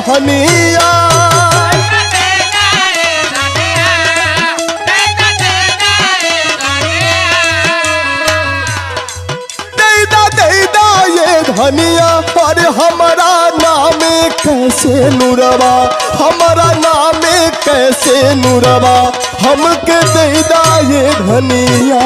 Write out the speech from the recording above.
धनिया धनिया अरे हमारा नामे कैसे नूरवा हमारा नामे कैसे नूरवा हमके दे दा ये धनिया।